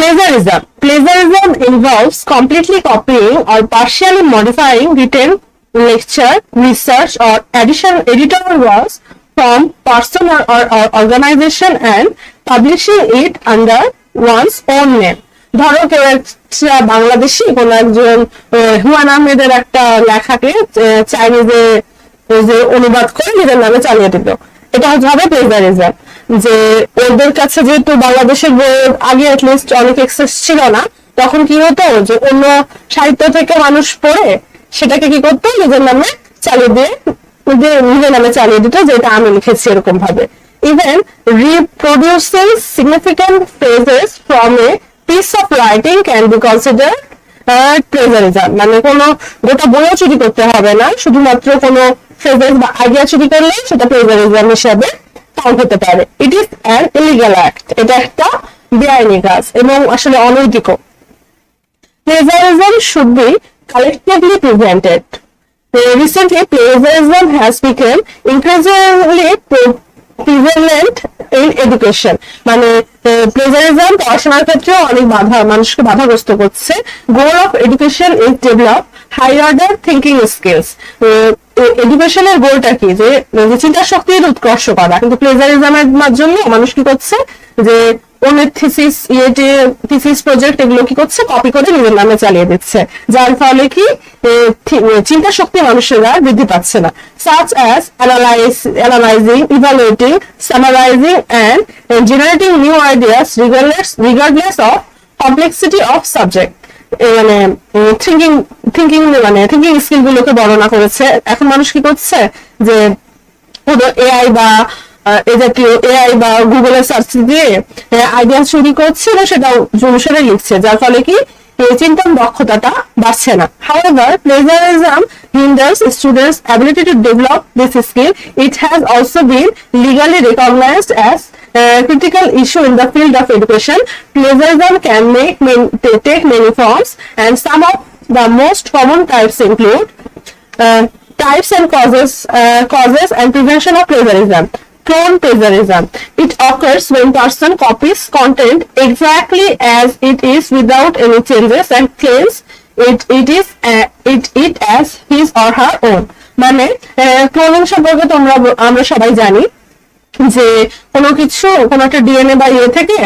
Plagiarism. Plagiarism involves completely copying or partially modifying written lecture, research, or editorial works from person or organization and publishing it under one's own name. ধরো কেউ একটা বাংলাদেশি কোন একজন হুমায়ুন আহমেদের একটা লেখাকে চাইনিজে যে অনুবাদ করে নিজের নামে চালিয়ে দিল, এটা হবে প্লেজারিজম। যে ওদের কাছে যেহেতু বাংলাদেশের বই আগে অ্যাটলিস্ট অনেক এক্সেস ছিল না, তখন কি হতো যে অন্য সাহিত্য থেকে মানুষ পড়ে সেটাকে কি করতো নিজের নামে চালিয়ে দিয়ে নিজের নামে চালিয়ে দিত, যেটা আমি লিখেছি এরকম ভাবে। Even reproducing significant phrases from a piece of writing can be considered plagiarism। মানে কোনো গোটা বইও চুরি করতে হবে না, শুধুমাত্র কোনো ফ্রেজেস বা আইডিয়া চুরি করলে সেটা প্লেজারিজম হিসাবে কাউন্ট হতে পারে। It is an illegal act, এটা একটা বেআইনি কাজ এবং আসলে অনৈতিক। Plagiarism should be collectively prevented. Recently, plagiarism has become increasingly prevalent in education। মানে প্লেজারিজম পড়াশোনার ক্ষেত্রে অনেক মানুষকে বাধাগ্রস্ত করছে। Goal of education is develop high order thinking skills. এডুকেশনের গোলটা কি, যে চিন্তা শক্তির উৎকর্ষ করা, কিন্তু প্লেজারিজমের মাধ্যমে মানুষ কি করছে যে অন্যের থিসিস প্রজেক্ট এগুলো কি করছে কপি করে নিজের নামে চালিয়ে দিচ্ছে, যার ফলে কি চিন্তা শক্তি মানুষের আর বৃদ্ধি পাচ্ছে না। such as analyzing, evaluating, summarizing and generating new ideas regardless of complexity of subject। মানে থিঙ্কিং স্কিল গুলোকে বর্ণনা করেছে। এখন মানুষ কি করছে যে এআই বা এই জাতীয় এআই বা গুগলের সার্চ দিয়ে আইডিয়া চুরি করছে এবং সেটা অনুসারে লিখছে, যার ফলে কি চিন্তার দক্ষতাটা বাড়ছে না। However, plagiarism hinders students' ability to develop this skill. It has also been legally recognized as a critical issue in the field of education. Plagiarism can take many forms, and some of the most common types include types and causes and prevention of plagiarism. Clone plagiarism. It occurs when person copies content exactly as it is without any changes and claims it as his or her own। মানে cloning সম্পর্কে আমরা সবাই জানি যে কোনো একটা DNA বা থেকে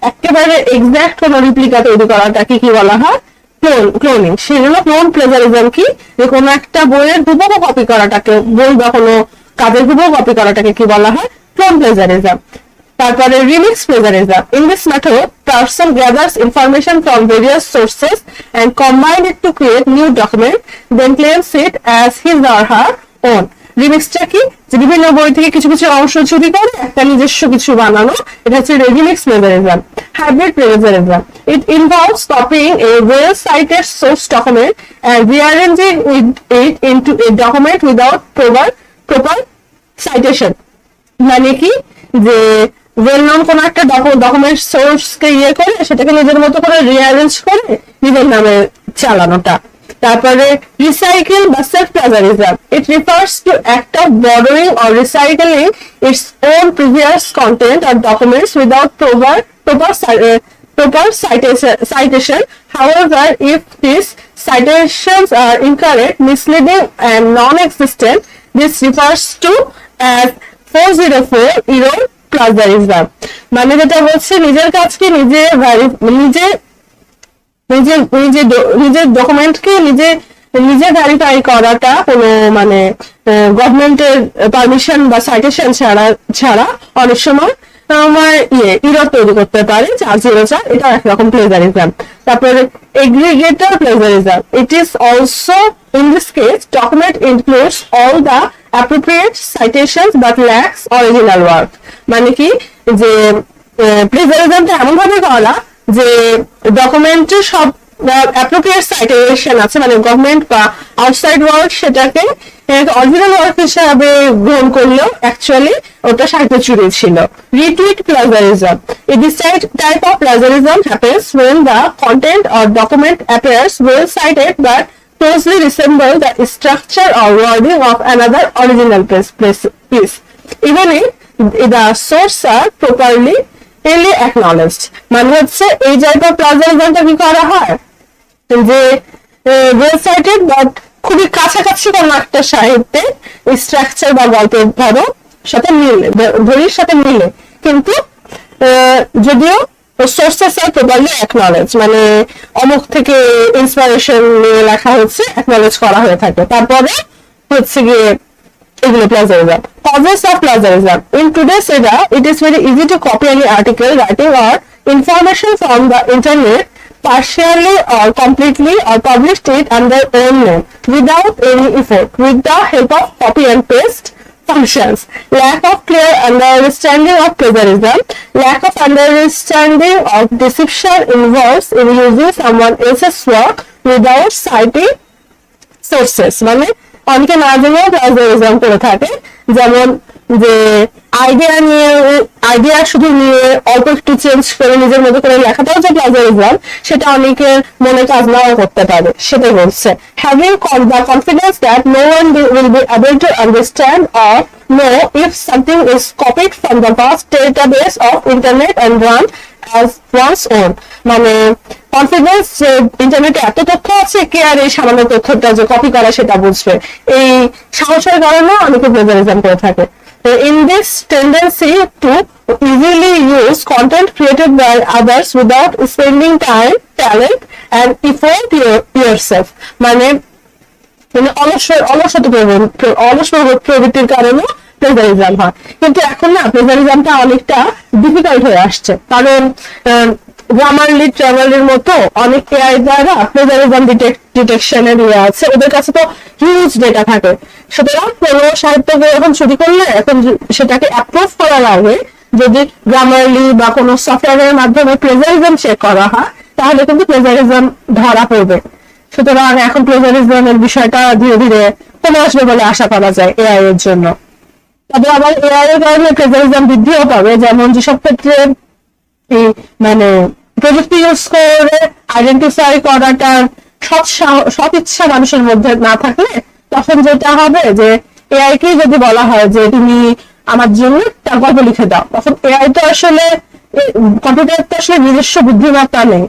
একেবারে এক্সাক্ট কোনো রিপ্লিকা তৈরি করাটাকে কি বলা হয়, ক্লোনিং। সেগুলো ক্লোন প্লেজারিজম কি, যে কোনো একটা বইয়ের হুবহু কপি করাটাকে, বই বা কোনো কাজের হুবহু কপি করাটাকে কি বলা হয়, ক্লোন প্লেজারিজম। তারপরে remix plagiarism. In this method person gathers information from various sources and combine it to create new document, then claims it as his or her own. রিমিক্সটা কি, যে বিভিন্ন বই থেকে কিছু কিছু অংশ চুরি করে একটা নিজস্ব কিছু বানানো, এটা হচ্ছে remix plagiarism. Hybrid plagiarism. It involves copying a well-cited source document and rearranging it into a document without proper citation। মানে কি, যে ওয়েল নন কোন একটা ডকুমেন্ট সোর্স কে করে সেটাকে নিজের মতো করে রিঅ্যারেঞ্জ করে নিজের নামে চালানোটা। তারপরে রিসাইকেল বা self plagiarism. It refers to act of borrowing or recycling its own previous content or documents without proper citation. However, if these citations are incorrect, misleading and non-existent, this refers to as 404 error plagiarism। মানে যেটা বলছে নিজের কাজকে নিজের ডকুমেন্টকে নিজে verify করাটা কোনো মানে গভর্নমেন্টের পারমিশন বা সাইটেশন ছাড়া অনেক সময় আমার ইরর তৈরি করতে পারে, 404, এটা একরকম প্লেজারিজম। তারপরে aggregator plagiarism. It is also in this case document includes all the appropriate citations but lacks original work। মানে কি, যে প্লেজারিজমটা এমন ভাবে করা যে ডকুমেন্টের সব appropriate citation আছে, মানে গভর্নমেন্ট বা আউটসাইড ওয়ার্ক সেটাকে অরিজিনাল ওয়ার্ক হিসাবে গ্রহণ করলেও অ্যাকচুয়ালি ওটা সাহিত্য চুরি ছিল। Retweet plagiarism. This type of plagiarism happens when the content or document appears well cited but closely resemble the structure or wording of another original piece, even if the source are properly simultaneously acknowledged, মানে হচ্ছে এই জায়গায় প্লাজারিজমটা কি করা হয়, যে well cited but খুবই কাছাকাছি কোন একটা সাহিত্যে স্ট্রাকচার বা গল্পের ধরো সাথে মিলে, ধরির সাথে মিলে, কিন্তু যদিও সোর্সেস আর প্রপারলি অ্যাকনলেজ, মানে অমুক থেকে ইন্সপিরেশন নিয়ে লেখা হচ্ছে, অ্যাকনলেজ করা হয়ে থাকে, তারপরে হচ্ছে গিয়ে এগুলো প্লাজারিজম। Causes of plagiarism. In today's era, it is very easy to copy any article, writing or information from the internet, partially or completely, or publish it under own name without any effort, with the help of copy and paste functions. Lack of clear understanding of plagiarism. Lack of understanding of deception involves in using someone else's work without citing sources, মানে অনেকে না জেনেও প্লাজারিজম করে থাকে, যেমন যে idea শুধু নিয়ে অল্প একটু চেঞ্জ করে নিজের মতো করে লেখাটাও যে প্লাজারিজম, সেটা অনেকের মনে কাজ নাও করতে পারে, সেটাই বলছে। Having the confidence that no one will be able to understand or know if something is copied from the vast database of internet and run as one's own, মানে কনফিডেন্স যে ইন্টারনেটে এত তথ্য আছে, কে আর এই সামান্য তথ্যটা যে কপি করা সেটা বুঝবে, এই সাহসের কারণে অনেকে প্লাজারিজম করে থাকে। In this tendency to easily use content created by others without spending time, talent and effort yourself, মানে অলস প্রবৃত্তির কারণে প্লেজারিজম হয়। কিন্তু এখন না প্লেজারিজমটা অনেকটা ডিফিকাল্ট হয়ে আসছে, কারণ গ্রামারলি ট্রাভালের মতো অনেক এআই দ্বারা প্লেজারিজম ডিটেকশনের ইয়ে আছে, ওদের কাছে তো হিউজ ডেটা থাকে। সুতরাং কোনো সাহিত্যকে এখন চুরি করলে এখন সেটাকে অ্যাপ্রুভ করার আগে যদি গ্রামারলি বা কোনো সফটওয়্যারের মাধ্যমে প্লেজারিজম চেক করা হয়, তাহলে কিন্তু প্লেজারিজম ধরা পড়বে। সুতরাং এখন প্লেজারিজমের বিষয়টা ধীরে ধীরে কমে আসবে বলে আশা করা যায় এআই এর জন্য। তবে আবার এআই এর কারণে প্লেজারিজম বৃদ্ধিও পাবে, যেমন যেসব ক্ষেত্রে মানে প্রযুক্তি ইউজ করে আইডেন্টিফাই করাটার সৎ ইচ্ছা মানুষের মধ্যে না থাকলে, তখন যেটা হবে যে এআই কে যদি বলা হয় যে তুমি আমার জন্য একটা গল্প লিখে দাও, তখন এআই তো আসলে কম্পিউটার তো আসলে নিজস্ব বুদ্ধিমত্তা নেই,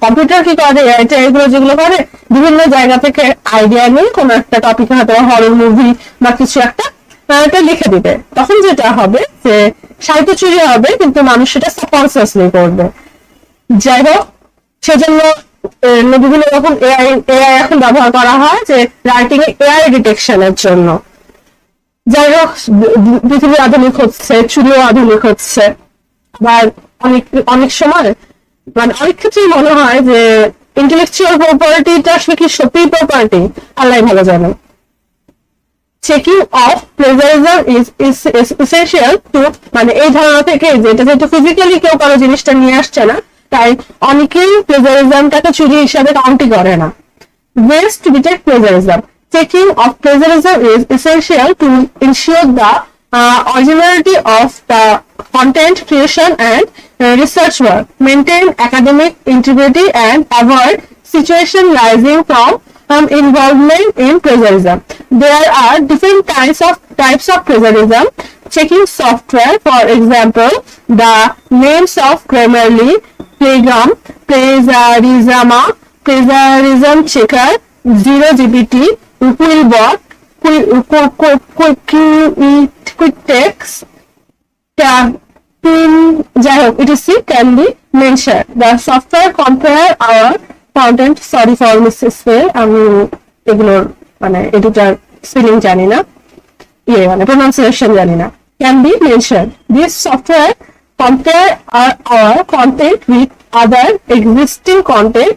কম্পিউটার কি করে, এআইটা এগুলো যেগুলো করে বিভিন্ন জায়গা থেকে আইডিয়া নিয়ে কোনো একটা টপিক হয়তো হরর মুভি বা কিছু একটা লিখে দিবে। তখন যেটা হবে যে সাহিত্য চুরি হবে, কিন্তু মানুষ সেটা সাবকনসিয়াসলি করবে। যাই হোক, সেজন্য বিভিন্ন রকম এআই এখন ব্যবহার করা হয় যে রাইটিং এ এআই ডিটেকশনের জন্য। যাই হোক, পৃথিবী আধুনিক হচ্ছে, চুরিও আধুনিক হচ্ছে। আবার অনেক সময় মানে অনেক ক্ষেত্রেই মনে হয় যে ইন্টেলেকচুয়াল প্রপার্টিটা আসলে কি সত্যি প্রপার্টি, আল্লাহ ভালো জানে। Checking of plagiarism is essential to, মানে এই ধারণা থেকে যে এটা যেহেতু ফিজিক্যালি কেউ কারো জিনিসটা নিয়ে আসছে না, তাই অনেকেই প্লেজারিজমটাকে চুরি হিসাবে কাউন্টই করে না। Ways to detect plagiarism. Checking of plagiarism is essential to ensure the originality of the content creation and research work, maintain academic integrity and avoid situation rising from involvement in plagiarism. There are different types of plagiarism. Checking software, for example, the names of Grammarly, Playgram, Plagiarism, Plagiarism Checker, Zero GPT, Quillbot, QuickText, যাই হোক, etc. can be mentioned. The software compare our content, sorry for misspell, আমি এগুলোর মানে editor spelling জানি না, মানে pronunciation জানি না, can be mentioned. This software compare our content with other existing content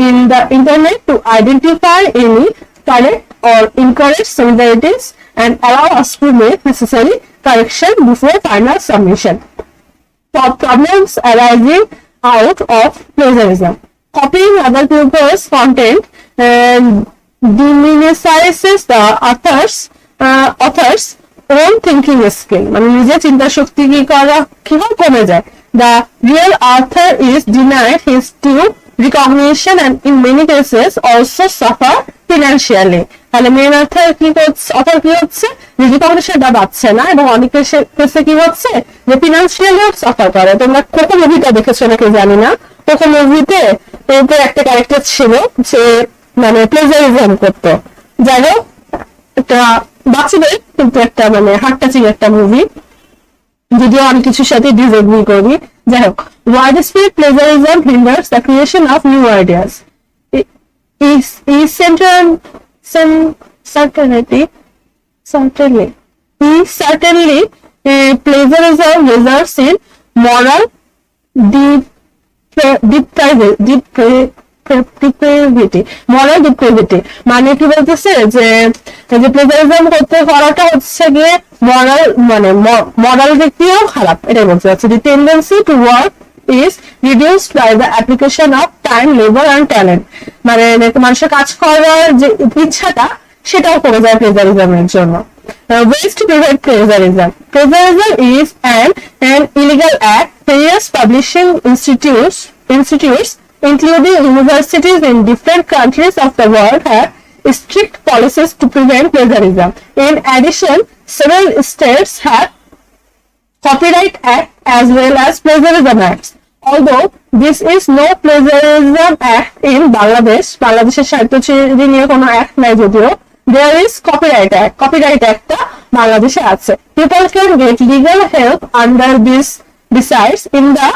in the internet to identify any correct or incorrect similarities and allow us to make necessary correction before final submission. For problems arising out of plagiarism, copying other people's content diminishes the author's own thinking skill, মানে নিজের চিন্তা শক্তি কমে যায়। The real author is denied his due recognition and in many cases also suffer financially. তাহলে main অর্থে কি author কি হচ্ছে, যেহেতু আমাদের সেটা পাচ্ছে না, এবং অনেকের ক্ষেত্রে কি হচ্ছে যে ফিনান্সিয়াল লস অফার করে। তোমরা কোকো মুভিটা দেখেছো নাকি জানি না, কোকো মুভিতে একটা ক্যারেক্টার ছিল যে মানে প্লেজারিজম করতো। যাই হোক, একটা বাচ্চাদের কিন্তু একটা মানে হার্ট টাচিং একটা মুভি, যদিও অনেক কিছুর সাথে ডিসএগ্রি করি। যাই হোক, widespread plagiarism hinders the creation of new ideas. Is certainly plagiarism results in moral depravity. মানে কি বলতেছে যে প্লেজারিজম করতে করাটা হচ্ছে গিয়ে মরাল, মানে মরাল দিক দিয়েও খারাপ, এটাই বলতে চাচ্ছি। The tendency to work is reduced by the application of time, labor and talent. মানে মানুষের কাজ করার যে ইচ্ছাটা সেটাও কমে যায় প্লেজারিজমের জন্য। Ways to prevent plagiarism. Plagiarism is an illegal act. Various publishing institutes, including universities in different countries of the world, have strict policies to prevent plagiarism. In addition, several states have Copyright Act as well as Plagiarism Acts. Although this is no plagiarism act in Bangladesh, বাংলাদেশের সাহিত্য চুরি নিয়ে কোনো act নাই যদিও, there is Copyright Act. Copyright Act টা বাংলাদেশে আছে। People can get legal help under this. Besides, in the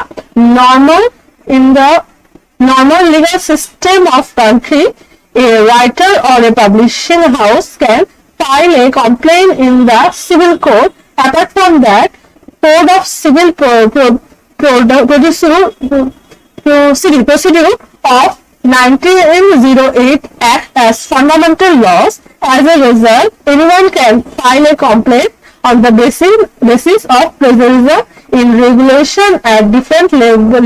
normal legal system of country, a writer or a publishing house can file a complaint in the civil court. Apart from that, Code of Civil Procedure of 1908 Act as fundamental laws. As a result, anyone can file a complaint on the basis of plagiarism in regulation at different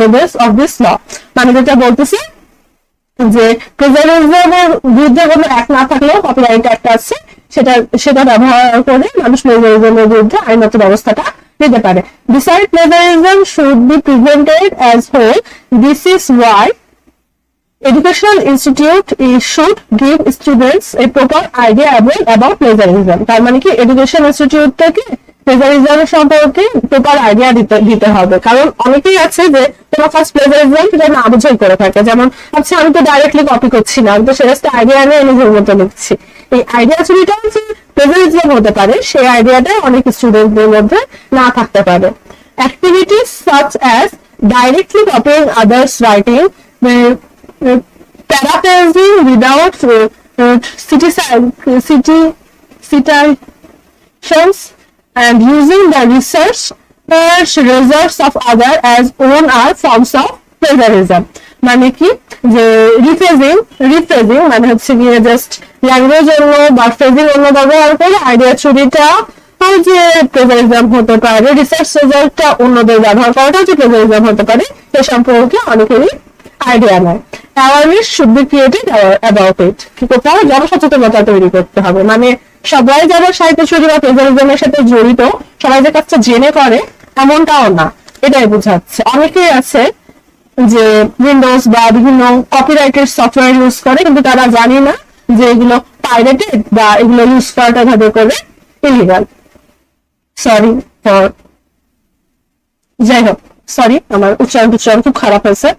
levels of this law. মানে যেটা বলতেছি যে প্লেজারিজমের বিরুদ্ধে কোনো act না থাকলেও copyright act আছে, সেটা ব্যবহার করে মানুষ প্লেজারিজমের বিরুদ্ধে আইনত ব্যবস্থাটা নিতে পারে। Besides, plagiarism should be prevented as whole. This is why educational institute should give students a proper idea about plagiarism. তার মানে কি এডুকেশন ইনস্টিটিউট থেকে প্লেজারিজম সম্পর্কে প্রপার আইডিয়া দিতে হবে। কারণ অনেকেই আছে যে তোমার ফার্স্ট প্লেজারিজম সেটা না বুঝাই করে থাকে, যেমন আচ্ছা আমি তো ডাইরেক্টলি কপি করছি না, আমি তো সেটা আইডিয়া নিয়ে নিজের মতো লিখছি। এই আইডিয়া চুরিটা যে প্লেজারিজম হতে পারে, সেই আইডিয়াটা অনেক স্টুডেন্টদের মধ্যে না থাকতে পারে। Activities such as directly copying others writing, paraphrasing without citations, and using the research results of others as own are forms of plagiarism. মানে কি যে রিফ্রেজিং মানে হচ্ছে গিয়ে জাস্ট ল্যাঙ্গুয়েজ অন্য বা ফ্রেজিং অন্য ব্যবহার করে আইডিয়া চুরিটা যে প্লেজারিজম হতে পারে, রিসার্চ রেজাল্টটা অন্যদের ব্যবহার করাটা যে প্লেজারিজম হতে পারে, এ সম্পর্কে অনেকেরই আইডিয়া নাই। Awareness should be created about it. কি করতে হবে? জনসচেতনতা তৈরি করতে হবে। মানে সবাই যারা সাহিত্য চুরি বা প্লেজারিজমের সাথে জড়িত সবাই যে কাজটা জেনে করে এমনটাও না, এটাই বোঝাচ্ছে। অনেকেই আছে যে উইন্ডোজ বা বিভিন্ন কপিরাইটেড সফটওয়্যার ইউজ করে, কিন্তু তারা জানি না যে এগুলো পাইরেটেড বা এগুলো ইউজ করাটা ভাবে করে ইলিগাল। সরি ফর, যাই হোক, সরি আমার উচ্চারণ খুব খারাপ হয়েছে,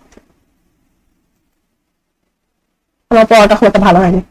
আমার পড়াটা খুব একটা ভালো হয়নি।